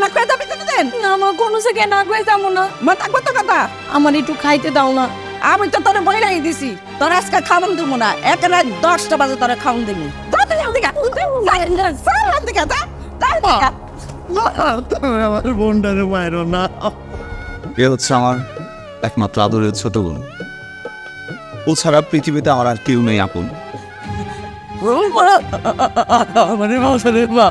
না খেয়ে যাবি দেন না মা কোনো জায়গায় না করে যাবো না। মা থাকবো তো কথা আমার একটু খাইতে দাও না। আমি তো তোর বইলাই দিছি তোর আজকে খাওয়ান দিব না এক রাত 10টা বাজে তোর খাওয়ান দিব আমার বোনটারে মায়ের না এ হচ্ছে আমার একমাত্র আদরের ছোট বোন। ও ছাড়া পৃথিবীতে আমার আর কেউ নেই আপন। মানে মাসারে মা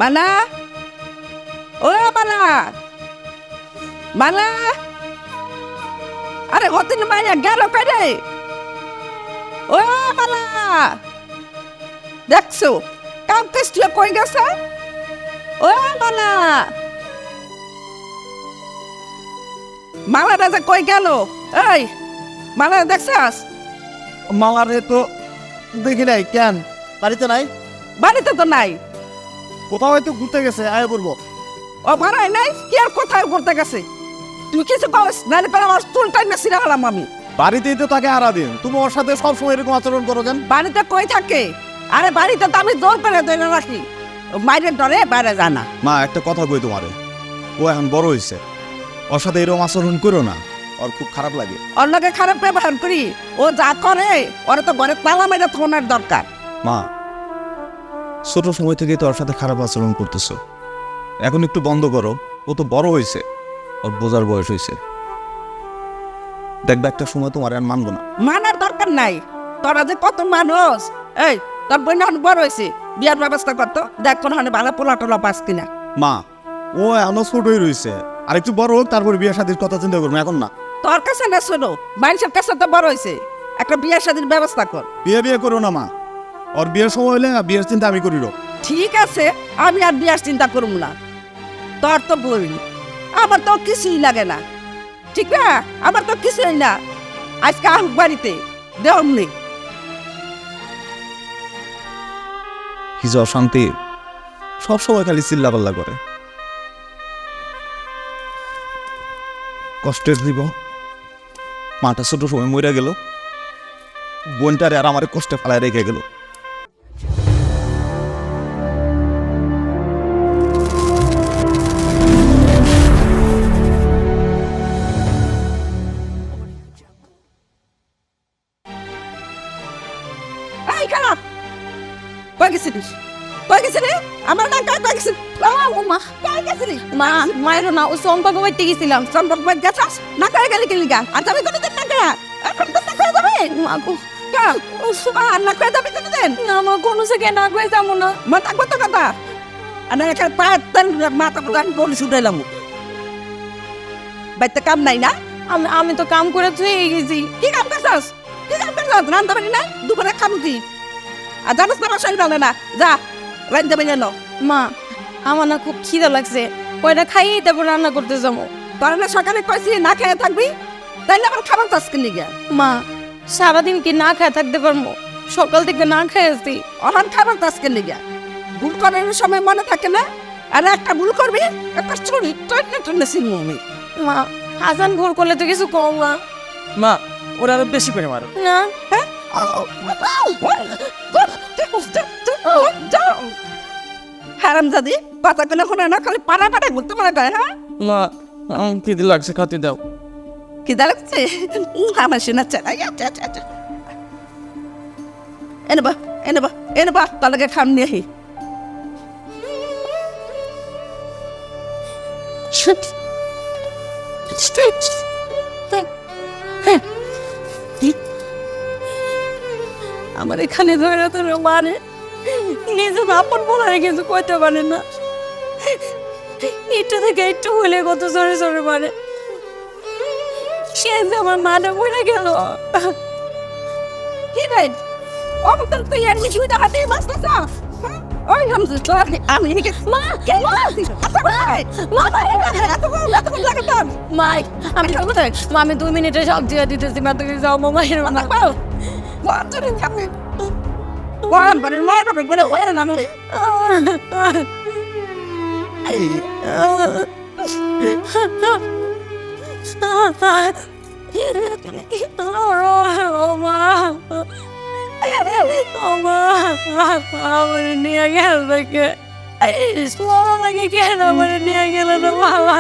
মালা ও মালা মালা আরে হতিন মাইয়া গেল পেরে ও মালা দেখছো কাম কেস্টিয়া কই গেছে ও মালা মালা রাজা কই গেল এই মালা দেখছাস মামারে তো দেখি নাই কেন বাড়িতে নাই বাড়িতে তো নাই কোথাও হয়তো ঘুরতে গেছে আয় বলবো ও ভাড়াই নাই কি আর কোথায় করতে গেছে তুমি কিছু কস নাইলে পরে আমার চুল টাইমে ছিঁড়ে হলাম আমি বাড়িতেই তো তাকে আড়া দিন তুমি ওর সাথে সবসময় এরকম আচরণ করো কেন বাড়িতে কই থাকে আরে বাড়িতে তো আমি জোর করে ধরে রাখি মাইরের ডরে বাইরে জানা মা একটা কথা কই তোমারে, ও এখন বড় হয়েছে, ওর সাথে এরকম আচরণ করো না, ওর খুব খারাপ লাগে। অন্যকে খারাপ ব্যবহার করি ও যা করে ওরা তো ঘরে তালা মেরে থাকার দরকার। মা ছোট সময় থেকে তো ওর সাথে খারাপ আচরণ করতেছো, এখন একটু বন্ধ করো। ও তো বড় হয়েছে, ওর বোঝার বয়স হয়েছে। দেখবে একটা সময় তোমার আর মানবো না। মানার দরকার নাই, তোরা যে কত মানুষ। এই তোর বোন এখন বড় হয়েছে, বিয়ার ব্যবস্থা করতো, দেখ কোন ভালো পোলা টোলা পাস কিনা। মা ও এখনো ছোটই রয়েছে, আর একটু বড় হোক তারপর বিয়ে শাদীর কথা চিন্তা করবো, এখন না। তোর কাছে না শোনো, মানুষের কাছে তো বড় হয়েছে, একটা বিয়ের শাদীর ব্যবস্থা কর। বিয়ে করো না মা, ওর বিয়ের সময় হলে বিয়ের চিন্তা আমি করিল। ঠিক আছে, আমি আর বিয়ার চিন্তা করবো না। তোর তো বই, আমার তো কিছুই লাগে না, ঠিক না? আমার তো কিছুই না। আজকে আহুক বাড়িতে দেওয়ার নেই। কি যে অশান্তি, সবসময় খালি চিল্লাপাল্লা করে। কষ্টের দিব, মাটা ছোট সময় মরে গেল, বোনটারে আর আমার কষ্টে ফেলায় রেখে গেল। এই খারাপ কই গেছিলিস? কই গেছিলি? আমার না কই গেছিস? মা কই গেছিলি? মা মায়ের না, ও সম্পর্ক বাইতে গেছিলাম। সম্পর্ক বাদ গেছাস না, কই গেলি কি লিগা? আর যাবি কোনদিন না কয়া? এখন তো না কয়া যাবে মা গো, কেন? আর না কয়া যাবি কোনদিন? না মা কোনো জায়গায় না করে যাবো না। মা থাকবো তো কথা। আর না এখানে পায়ের তেল মাথা প্রধান বলি শুধাইলাম। বাইতে কাম নাই না? আমি তো কাম করে থুয়ে গেছি। কি কাম করছস? কি কাম করছস? রান্না বাড়ি নাই? দুপুরে খাবো কি? আর জানোস না বাসায় বলে না, যা রান্না বাড়ি না। মা আমার না খুব খিদা লাগছে, ওইটা খাইয়ে তারপর রান্না করতে যাবো। তোরা না সকালে কইছি না খেয়ে থাকবি, তাইলে আবার খাবার চাষ কিনে গিয়া। মা সারাদিন কি না খায় থাকতে পারবো? সকাল থেকে না খেয়ে আসছি। অহান খাবার চাষ কিনে গিয়া। ভুল করার সময় মনে থাকে না, আর একটা ভুল করবি একটা ছুরি টয়নে টয়নে ছিনবো আমি। মা হাসান ভুল করলে তো কিছু কম না। মা ওরা আরো বেশি করে মারো। না হারাম জাদি কথা কেন শোনা না, খালি পাড়া পাড়া ঘুরতে পারা যায়। হ্যাঁ মা খিদে লাগছে, খাতে দাও। কি দাঁড়াচ্ছে আমার শোনাচ্ছে। এনে বা এনে বা এনে বা তাহলে খাম নিয়ে আহি। আমার এখানে ধরে ধরে মানে নিজে আপন বলার কিছু কইতে পারে না। একটু থেকে একটু হলে কত জোরে জোরে মানে সে যে আমার মাটা মরে গেল। কি রে অমতল তুই আর কিছুই দেখাতে মাসলা। ওই হামজা তো আমি মা কে মা মাইক আমি আমি 2 মিনিটে সব দিয়ে দিতেছি। মা তুমি যাও মামা এর না One, but in my opinion, when it went on it. আমার নিয়ে গেল কে আমাকে কেন আমার নিয়ে গেল না বাবা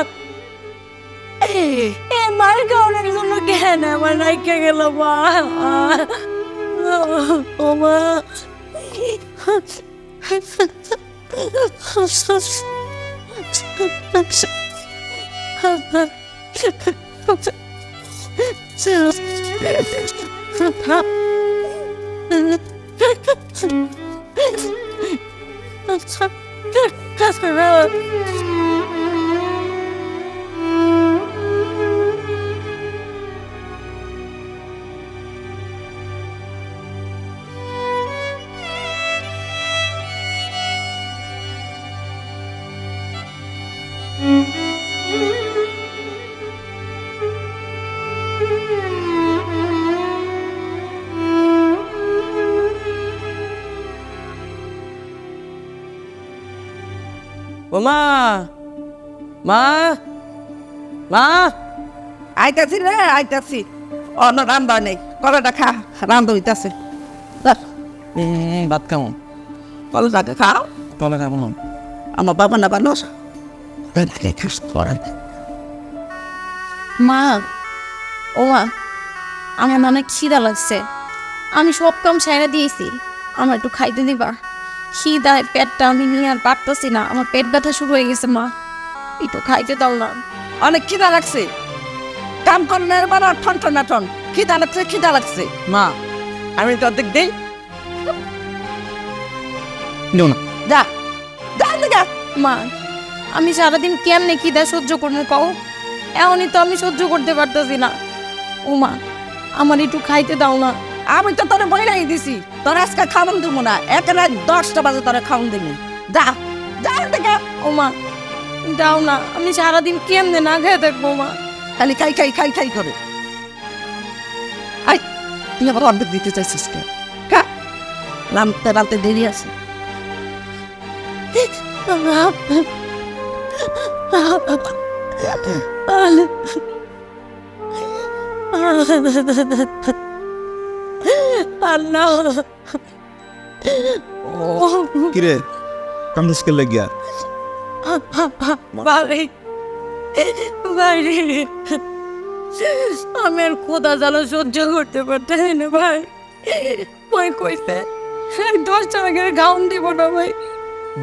এ মার কারণের জন্য কেন আমার নাইকে গেল মা ও মা ও মা মা মা আইতাছি রে আইতাছি অন্য রান্দা নেই কলাটা খা রান্ধ হইতাছে ভাত কেমন কলাটাকে খাও তলে কেমন আমার বাবা না বানো মা ও মা আমার অনেক খিদা লাগছে আমি সব কাম সাইরা দিয়েছি আমার একটু খাইতে দিবা খিদায় পেটটা আমি নিয়ে আর পারতেছি না আমার পেট ব্যথা শুরু হয়ে গেছে মা একটু খাইতে দাও না অনেক খিদা লাগছে কাম করনের বার ঠন ঠন না ঠন খিদা লাগছে মা আমি তো অর্ধেক দেই নিও না যা যা যা মা আমি সারাদিন কেমনে খিদা সহ্য করবো কও এমনই তো আমি সহ্য করতে পারতেছি না ও মা আমার একটু খাইতে দাও না আমি তো তোরে বইলাই দিছি তোর আজকে খাওয়ান দেবো না একেবারে 10টা বাজে তোরে খাওয়ান দেবো যা যা দেখা ও মা দাও না আমি সারাদিন কেমনে না খেয়ে থাকবো মা খালি খাই করে আই তুই আবার অর্ধেক দিতে চাইছিস কে খা রামতে দেরি আছে আল্লাহ কিরে কামড়িস কে লাগিয়া বাড়ি বাড়ি আমি আর খোদা জ্বালা সহ্য করতে পারতেছি না ভাই ভাই কইতে 10 টাকা গাউন দিব না ভাই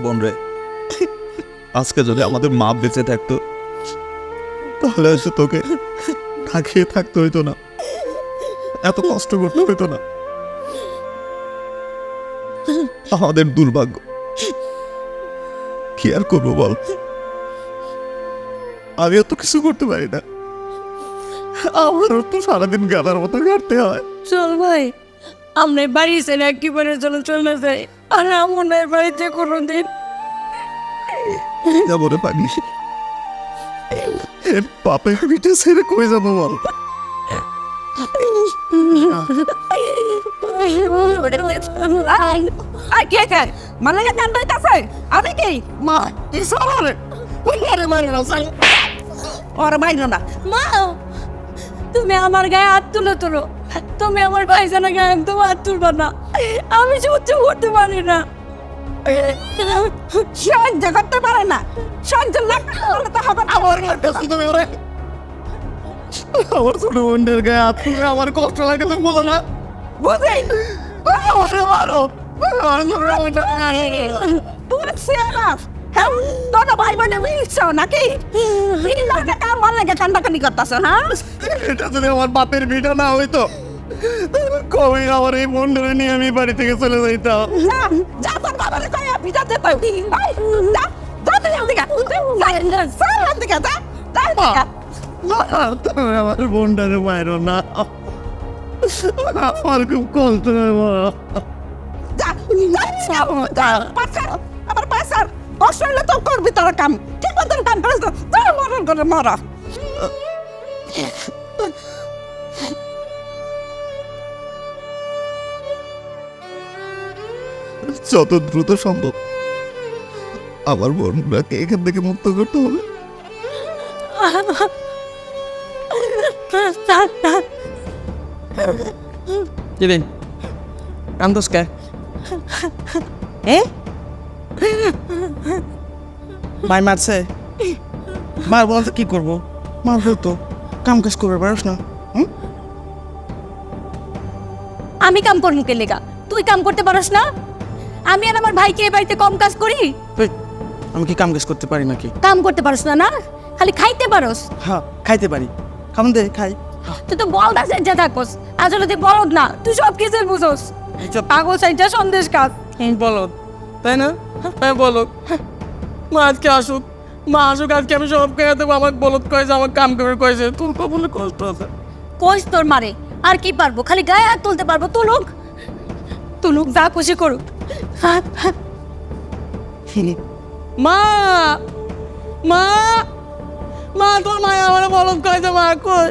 বোন রে আজকে যদি আমাদের মা বেঁচে থাকতো তাহলে হয়তো তোকে না খেয়ে থাকতে হইতো না এত কষ্ট করতে হইতো না আমাদের দুর্ভাগ্য কি আর করবো বল আমিও তো কিছু করতে পারি না আমারও তো সারাদিন গাদার মতো কাটতে হয় চল ভাই আমরা বাড়ি ছেড়ে একেবারে চলে যাই আর আমার বাড়িতে কোনোদিন যাবো রে পাগলি এর পাপে পিঠে ছেড়ে কই যাবো বল আই কে কে মানে গান দইতাছে আমি কি মা এই সরে ওই আরে মারে না সাই ওর মাইনো না মা তুমি আমার গায়ে হাত তুলো তুমি আমার ভাইজানের গায়ে একদম হাত তুলবা না আমি সহ্য করতে পারি না সহ্য করতে পারে না সহ্য লাগতে তো হবে না আমার কাছে তুমি ওরে আমার ছোট বোনের গায়ে হাত তুলে আমার কষ্ট লাগে তুমি বলো না বুঝি ওরে মারো বুঝছি আমার হ্যাঁ তোর ভাই বোনে মিলছো নাকি লাগে কাম লাগে কান্দাকানি করতেছ হ্যাঁ এটা যদি আমার বাপের ভিটা না হইতো কবে আমার এই বোনটা নিয়ে আমি বাড়ি থেকে চলে যাইতাম যা যা তোর বাবারে কয়া বিটা দে তো যা যা তুই এদিকে যা এদিকে যা যা তুমি আমার বোনটারে মারো না আমার খুব কষ্ট হয় মা আবার পাশার কষ্ট হলে তো করবি তোর কাম ঠিক মতন কাম করিস তোর মরণ করে মরা যত দ্রুত সম্ভব আমার বোনটাকে এখান থেকে মুক্ত করতে হবে কিরে কান্দোস কে মাই মারছে মার বলতে কি করবো মারবে তো কাম কাজ করবে পারস না আমি কাম করবো কে লেগা? তুই কাম করতে পারস না? আমি আর আমার ভাইকে এই বাড়িতে কম কাজ করি? তুই আমি কি কাম কাজ করতে পারি নাকি? কাম করতে পারস না, না খালি খাইতে পারস। হ্যাঁ খাইতে পারি, খাম দে খাই। তুই তো বল দাস যা থাকস, আসলে তুই বলদ না, তুই সব কিছুই বুঝোস। পাগল সাইডটা সন্দেশ কাজ। বলো তাই না? হ্যাঁ বলো। মা আজকে আসুক, মা আসুক আজকে আমি সব খেয়ে দেবো। আমার বলদ কয়েছে, আমার কাম করে কয়েছে, তোর কবলে কষ্ট আছে। কইস তোর মারে আর কি পারবো? খালি গায়ে হাত তুলতে পারবো। তুলুক তুলুক, যা খুশি করুক। মা মা মা তোর মায়া আমার বলদ কয়েছে, মা কই?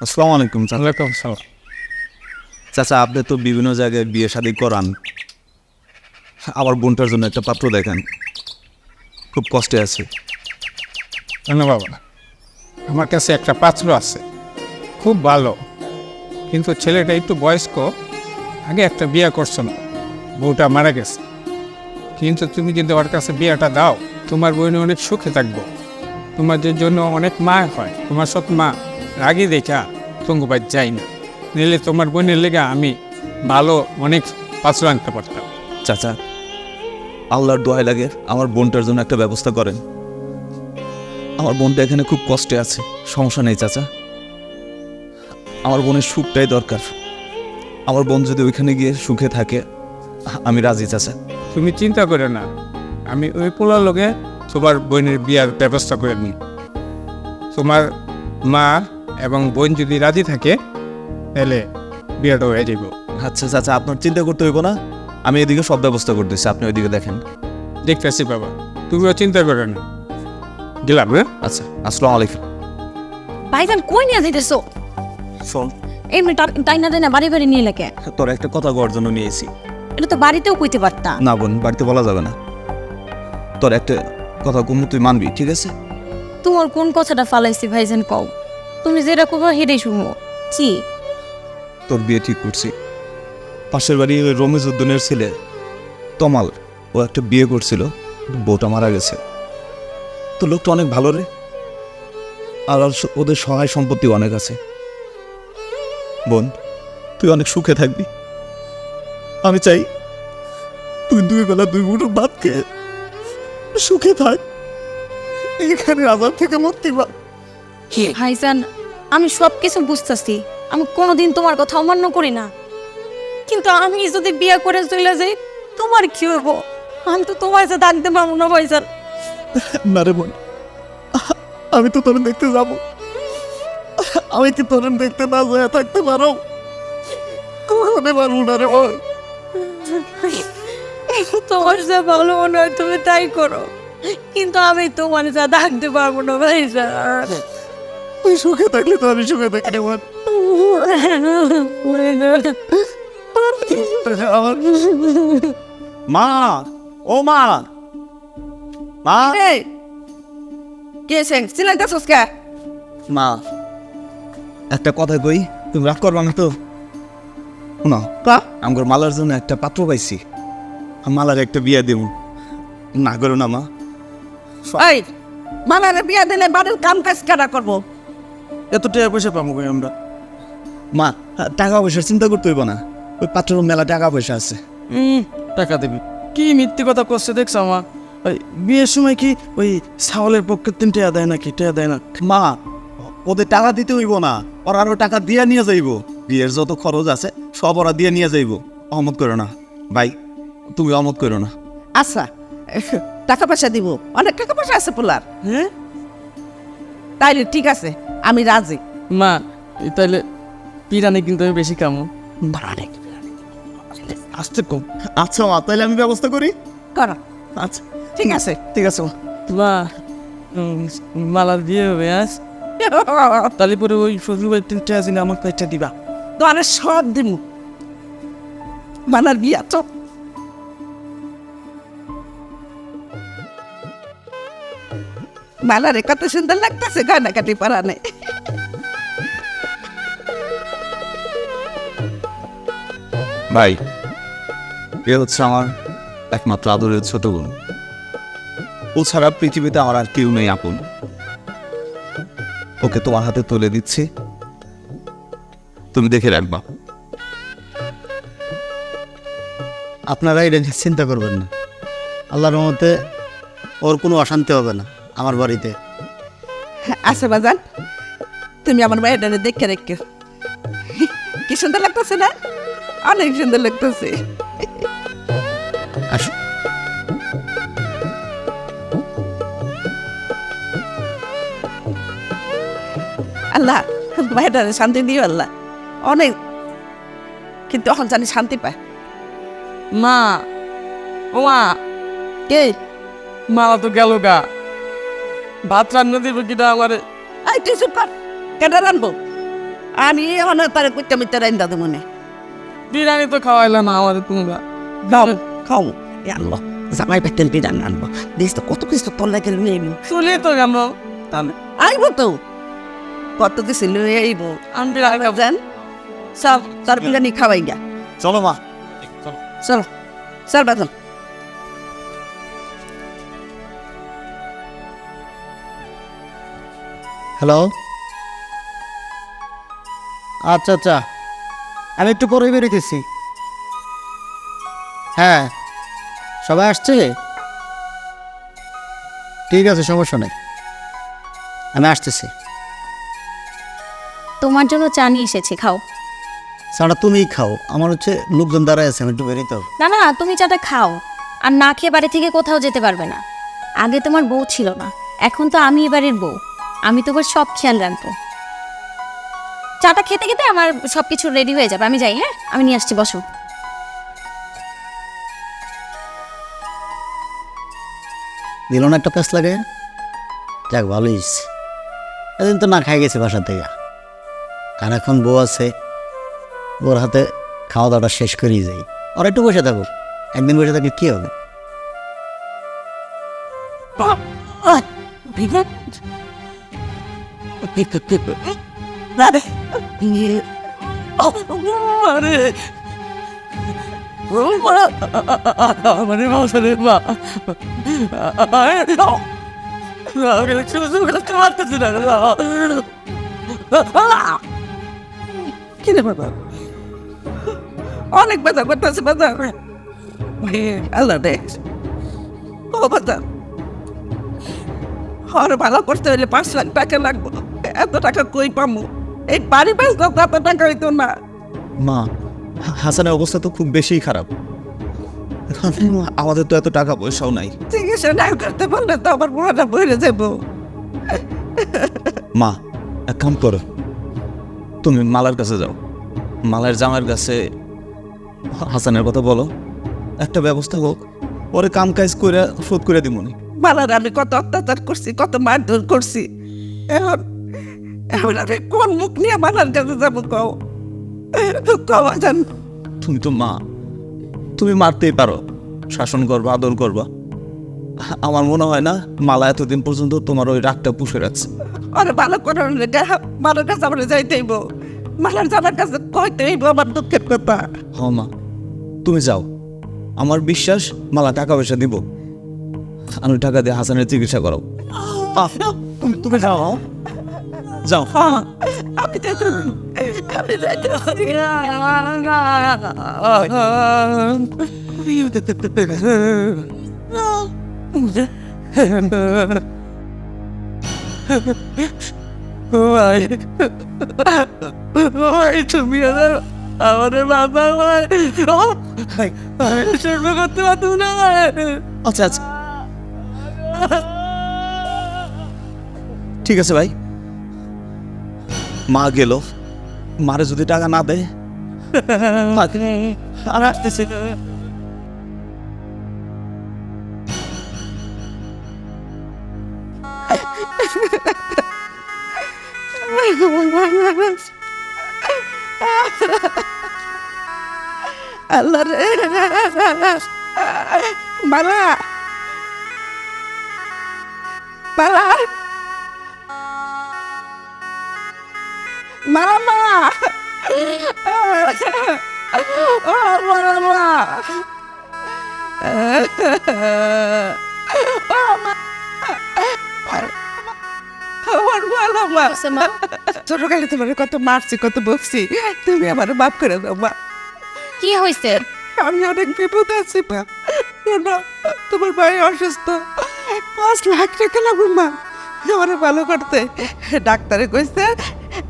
আসসালামু আলাইকুম চাচা। ওয়ালাইকুম আসসালাম। চাচা আপনি তো বিভিন্ন জায়গায় বিয়ে শাদী করান, আমার বোনটার জন্য একটা পাত্র দেখেন, খুব কষ্টে আছে। না বাবা, আমার কাছে একটা পাত্র আছে, খুব ভালো, কিন্তু ছেলেটা একটু বয়স্ক, আগে একটা বিয়ে করছো না, বউটা মারা গেছে। কিন্তু তুমি যদি ওর কাছে বিয়েটা দাও, তোমার বোনে অনেক সুখে থাকবো, তোমাদের জন্য অনেক মা হয়। তোমার সৎ মা রাগি দেখা তঙ্গবাদ যাই না, নিলে তোমার বোনের লেগে আমি ভালো অনেক পাত্র আনতে পারতাম। চাচা আল্লাহর দোয়াই লাগে আমার বোনটার জন্য একটা ব্যবস্থা করেন। আমার বোনটা এখানে খুব কষ্টে আছে। সমস্যা নেই চাচা, আমার বোনের সুখটাই দরকার। আমার বোন যদি ওইখানে গিয়ে সুখে থাকে আমি রাজি চাচা। তুমি চিন্তা করে না, আমি ওই পোলার লোকে তোমার বোনের বিয়ার ব্যবস্থা করে নিই। তোমার মা এবং বোন যদি রাজি থাকে তাহলে বিয়েটা হয়ে যাব। আচ্ছা চাচা আপনার চিন্তা করতে হইব না, আমি এদিকে সব ব্যবস্থা করতেছি, আপনি ওইদিকে দেখেন। দেখতেছি বাবা, তুমিও চিন্তা করে না। গেলাম হ্যাঁ। আচ্ছা আসসালামু আলাইকুম। ভাইজান কই নিয়ে যাইতেছো? শোন, এমনি টাইনা টাইনা বাড়ি বাড়ি নিয়ে লেগে। তোর একটা কথা করার জন্য নিয়েছি। এটা তো বাড়িতেও কইতে পারতা। না বোন, বাড়িতে বলা যাবে না। তোর একটা কথা কম, তুই মানবি, ঠিক আছে? তোমার কোন কথাটা ফালাইছি ভাইজান কও? তুমি যেটা কবা হেডেই শুনবো। কি? তোর বিয়ে ঠিক করছি। পাশের বাড়ি ওই রমেশ উদ্দিনের ছেলে তমাল, ও একটা বিয়ে করছিল, বউটা মারা গেছে। তো লোকটা অনেক ভালো রে, আর ওদের সহায় সম্পত্তি অনেক আছে। বোন তুই অনেক সুখে থাকবি, আমি চাই তুই 2 বেলা 2 মুঠো ভাত খেয়ে সুখে থাক, এখানে আজাদ থেকে মুক্তি পা। ভাইজান আমি সব কিছু বুঝতেছি, আমি কোনোদিন তোমার কথা অমান্য করি না, কিন্তু আমি যদি বিয়ে করে চলে যাই তোমার কি হইব? আমি তো তোমার সাথে থাকতে পারবো না ভাইজান। না রে বোন, আমি তো তোর দেখতে যাবো, আমি কি তোর দেখতে না যায় থাকতে পারো? হতে পারবো না রে বোন। তোমার যা ভালো মনে হয় তুমি তাই করো, কিন্তু আমি তোমার সাথে থাকতে পারবো না ভাইজান। তুই সুখে থাকলে তো আমি সুখে থাকি রে বোন। আমার মা, ও মা, মা, এই কে সেন সিলাইতাছস কে? মা একটা কথা কই, তুমি রাগ করবা না তো? শোনো, কা আমার মালার জন্য একটা পাত্র পাইছি, আমি মালার একটা বিয়ে দেব, না করো না মা। এই মালারে বিয়া দিলে বাড়ির কাম কাজ কারা করবো? এত টাকা পয়সা পাবো কই আমরা? মা টাকা পয়সার চিন্তা করতে হইব না, ওই পাত্রের মেলা টাকা পয়সা আছে। টাকা দেবি? কি মিথ্যে কথা করছে দেখছ আমার? ওই বিয়ের সময় কি ওই ছাগলের পক্ষে 3 টাকা দেয় নাকি? টাকা দেয় না? মা ওদের টাকা দিতে হইব না, ওরা আরো টাকা দিয়ে নিয়ে যাইব, বিয়ের যত খরচ আছে সব ওরা দিয়ে নিয়ে যাইব। অমত করো না ভাই, তুমি অমত করো না। আচ্ছা টাকা পয়সা দিব, অনেক টাকা পয়সা আছে পোলার। হ্যাঁ তাইলে ঠিক আছে, আমি রাজি। মা তাইলে পিরানি কিন্তু আমি বেশি কামো। আসতে কম। আচ্ছা মা, তাহলে আমি ব্যবস্থা করি। করো, আচ্ছা ঠিক আছে। ঠিক আছে মা। মা মালার বিয়ে হবে আজ, তাহলে পরে ওই শ্বশুর বাড়ির 3 টাকা দিলে আমার কয়েকটা দিবা। তোরে সব দিব, মালার বিয়া তো। মালারে কত সুন্দর লাগতেছে, গয়না কাটি পরা নেই। ভাই, এ হচ্ছে আমার একমাত্র আদরের ছোট বোন। ও ছাড়া পৃথিবীতে আমার আর কেউ নেই আপন। ওকে তোমার হাতে তুলে দিচ্ছি, তুমি দেখে রাখবা। আপনারা এটা নিয়ে চিন্তা করবেন না, আল্লাহর রহমতে ওর কোনো অশান্তি হবে না আমার বাড়িতে। আচ্ছা বাজান, তুমি আমার মেয়েটা দেখে রেখে, কি সুন্দর লাগতেছে না? অনেক সুন্দর লাগতেছে। আসো। আল্লাহ মেয়েটা শান্তি দিও আল্লাহ, অনেক, কিন্তু এখন জানি শান্তি পায়। মা, ও মা, কে? মালা তো গেল গা। ভাত রান্না দিব কিনা আমারে? এই তুই চুপ কর, কেটে রানবো? আমি এখন তার কুইটা মিটটা রান্দা দেবো মনে। বিরিয়ানি তো খাওয়াইলে না আমারে তোমরা। দাও খাও। আল্লাহ জামাই পেতেন বিরিয়ানি আনবো, দেশ তো কত কিছু তোর লাগে নিয়ে আইবো। চলে তো কেন তাহলে? আইবো তো কত কিছু নিয়ে আইবো। আমি বিরিয়ানি খাবো। জান সব তার বিরিয়ানি খাওয়াই গা। চলো মা। চলো চল বাদন। হ্যালো, আচ্ছা আচ্ছা, আমি একটু পরে বেরোতেছি। হ্যাঁ, সবাই আসছে? ঠিক আছে, সমস্যা নেই, আমি আসতেছি। তোমার জন্য চা নিয়ে এসেছি, খাও। চাটা তুমিই খাও, আমার হচ্ছে লোকজন দাঁড়ায় আছে, আমি একটু বেরোতে হবে। না না, তুমি চাটা খাও, আর না খেয়ে বাড়ি থেকে কোথাও যেতে পারবে না। আগে তোমার বউ ছিল না, এখন তো আমি এবারের বউ, আমি তোমার সব খেয়াল রাখবো। চাটা খেতে খেতে আমার সব কিছু রেডি হয়ে যাবে, আমি যাই। হ্যাঁ, আমি নিয়ে আসছি, বসো। দিল না একটা প্যাঁচ লাগে? যাক, ভালোই হয়েছে। এদিন তো না খাই গেছে বাসা থেকে, কারণ এখন বউ আছে, ওর হাতে খাওয়া দাওয়াটা শেষ করেই যাই। আর একটু বসে থাকুক, একদিন বসে থাকলে কী হবে? আমারে মাসারে মা, করতে পারতেছি না। কি রে বাবা, অনেক ব্যথা করতেছে বাবা। আল্লাহ রে, ও বাবা, আর ভালো করতে হলে 5 লাখ টাকা লাগবো। এত টাকা কই পামু? এই বাড়ি বেচতে তো এত টাকা হইতো না। মা, হাসানের অবস্থা তো খুব বেশিই খারাপ। এখন আমাদের তো এত টাকা পয়সাও নাই। চিকিৎসা না করতে পারলে তো আমার বুড়াটা বইরে যাবো। মা, এক কাম করো, তুমি মালার কাছে যাও, মালার জামাইয়ের কাছে হাসানের কথা বলো, একটা ব্যবস্থা হোক, পরে কাম কাজ করে শোধ করে দিবনি। মালার আমি কত অত্যাচার করছি, কত মারধর করছি, এখন এখন আমি কোন মুখ নিয়ে মালার কাছে যাবো? কও কও জান। তুমি তো মা, তুমি মারতেই পারো, শাসন করবা, আদর করবা। আমার মনে হয় না মালা এতদিন পর্যন্ত তোমার ওই রাগটা পুষে রাখছে। আরে ভালো করার লেগে মালার কাছে আমরা যাইতেইব, মালার জামার কাছে কইতেইব আমার দুঃখের কথা। হ মা, তুমি যাও, আমার বিশ্বাস মালা টাকা পয়সা দিব, আমি টাকা দিয়ে হাসানের চিকিৎসা করাও। তুমি যাও, যাও। আমি যাইতে আমি যাইতে তুমি আমাদের বাবা করতে পারতো না। আচ্ছা আচ্ছা, ঠিক আছে ভাই, মা গেল, মারে যদি টাকা না দেয় আর আসতেছে আল্লাহ রে, মালা মালা মালা মা ও বড় মা আমার ভালো মা মা ছোটকালে তোমার কত মারছি কত বকছি, তুমি আমার মাফ করে দাও মা। কি হয়েছে? আমি অনেক বিপদ আছি মা। শোনো, তোমার ভাই অসুস্থ, 5 লাখ টাকা লাগবে মা আমার ভালো করতে। ডাক্তারে কইছে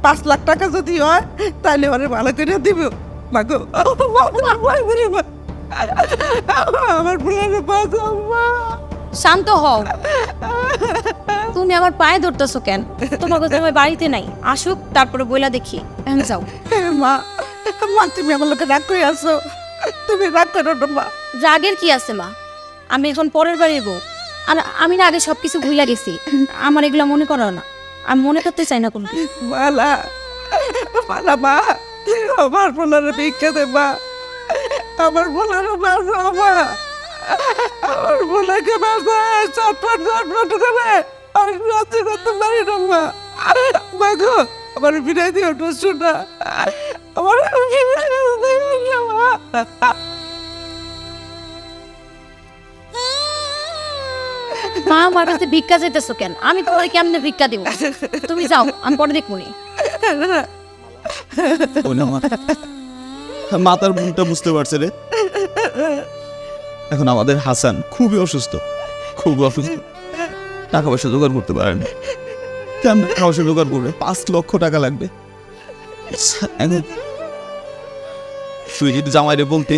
5 লাখ টাকা যদি হয় তাহলে ওরে ভালো করে দিব মা গো। আমার বোনের বাঁচাও মা। শান্ত হও। তুমি আমার পায়ে ধরতেছো কেন? তোমার কথা আমি বাড়িতে নাই, আসুক তারপরে বইলা দেখি। এখন যাও। মা মা তুমি আমার লোকে রাগ করে আসো, তুমি রাগ করো না মা। রাগের কি আছে মা? আমি এখন পরের বাড়ির বউ, আর আমি না আগে সবকিছু ভুলে গেছি। আমার এগুলো মনে করো না, আমি মনে করতে চাই না কোনো। মালা মালা মা, আমার বোনের ভিক্ষা দে মা, আমার বোনের বাঁচাও মা, আমার বোনকে বাঁচায় চটপট চটপট করে আমি রাজি করতে পারি না মা। মা গো আমার বিদায় দিও তো শোনা, আমার বিদায় দিও মা। মা আমার কাছে ভিক্ষা চাইতেছো কেন? আমি তোমার কেমনে ভিক্ষা দিব? তুমি যাও, আমি পরে দেখবো নি। মাতার মনটা বুঝতে পারছে রে। এখন আমাদের হাসান খুবই অসুস্থ, খুব অসুস্থ, টাকা পয়সা জোগাড় করতে পারে না। কেমন টাকা পয়সা জোগাড় করবে? 5 লক্ষ টাকা লাগবে। এখন তুই যদি জামাইরে বলতে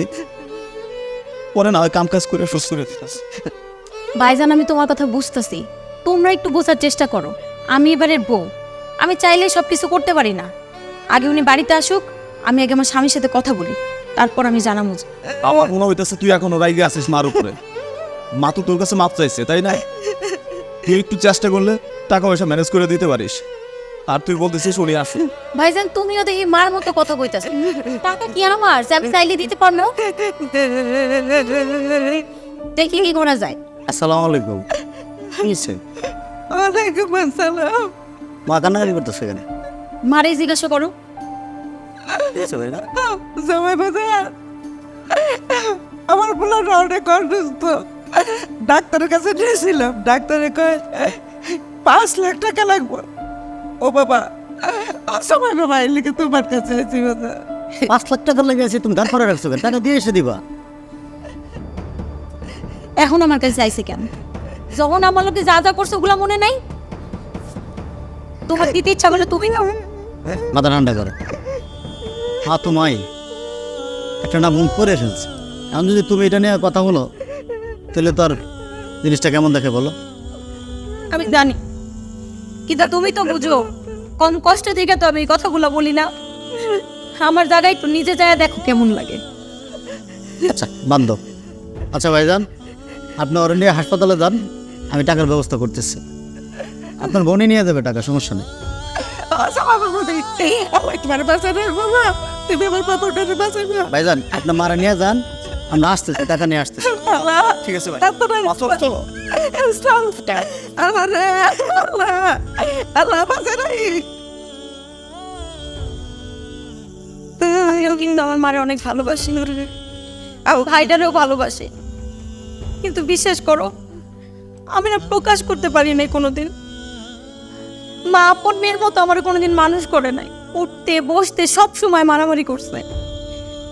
পরে না হয় কাম কাজ করে সুস্থ করে দিতাস। ভাইজান আমি তোমার কথা বুঝতেছি, তোমরা একটু বোঝার চেষ্টা করো। আমি এবারের বউ, আমি চাইলে সব কিছু করতে পারি না। আগে উনি বাড়িতে আসুক, আমি আগে আমার স্বামীর সাথে কথা বলি, তারপর আমি জানাবো। আমার মনে হইতেছে তুই এখনো রাইগে আছিস মার উপরে। মা তো তোর কাছে মাপ চাইছে, তাই না? তুই একটু চেষ্টা করলে টাকা পয়সা ম্যানেজ করে দিতে পারিস, আর তুই বলতেছিস উনি আসে। ভাইজান তুমিও দেখি মার মতো কথা কইতাছ। টাকা কি আমার যে আমি চাইলে দিতে পারবো? দেখি কি করা যায়। আসসালামু আলাইকুম। কি হয়েছে? ওয়ালাইকুম আসসালাম। মা কান্নাকাটি করতেছে এখানে? মারে জিজ্ঞাসা করো। কি হয়েছে ভাই না? জামাই বাজার আমার বোনের অনেক অসুস্থ, ডাক্তারের কাছে নিয়েছিলাম, ডাক্তারে কয় 5 লাখ টাকা লাগবে। ও বাবা সময় বাবা এর লিখে তোমার কাছে আছি বাবা। 5 লাখ টাকা লেগে আছে, তুমি দান করে রাখছো কেন? টাকা দিয়ে এসে দিবা। এখন আমার কাছে চাইছে কেন? যখন আমার লোকে যা যা করছে ওগুলা মনে নাই? তোমার দিতে ইচ্ছা করলে তুমি নাও। মাথা ঠান্ডা করো। হ্যাঁ তোমায় একটা না মন করে এসেছে। এখন যদি তুমি এটা নিয়ে কথা বলো তাহলে তো আর জিনিসটা কেমন দেখে বলো? আমি জানি, কিন্তু তুমি তো বুঝো কম কষ্ট থেকে তো আমি এই কথাগুলো বলি না। আমার জায়গায় একটু নিজে যায় দেখো কেমন লাগে। আচ্ছা বান্ধব, আচ্ছা ভাইজান আপনি ওরা নিয়ে হাসপাতালে যান, আমি টাকার ব্যবস্থা করতেছি। আপনার বোনই নিয়ে যাবে টাকা, সমস্যা নেই। তোমার বাঁচানো বাবা, তুমি আমার বাবাটার বাঁচাবে। ভাইজান আপনার মারা নিয়ে যান, আমরা আসতেছি, টাকা নিয়ে আসতেছি। ঠিক আছে ভাই, চলো চলো। আল্লাহ বাঁচাই। আমিও কিন্তু আমার মারে অনেক ভালোবাসি, ভাইটারেও ভালোবাসি, কিন্তু বিশ্বাস করো আমি না প্রকাশ করতে পারি নাই কোনোদিন। মা আপন মেয়ের মতো আমার কোনোদিন মানুষ করে নাই। উঠতে বসতে সব সময় মারামারি করছে,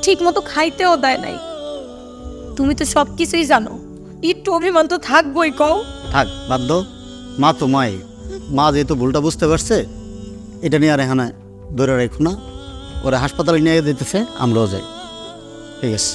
ঠিক মতো খাইতেও দেয় নাই। তুমি তো সব কিছুই জানো, একটু অভিমান তো থাকবোই। কও থাক বাধ্য, মা তো মাই। মা যেহেতু ভুলটা বুঝতে পারছে, এটা নিয়ে আর এখানে ধরে রাখো না। ওরা হাসপাতালে নিয়ে যেতেছে, আমরাও যাই। ঠিক আছে।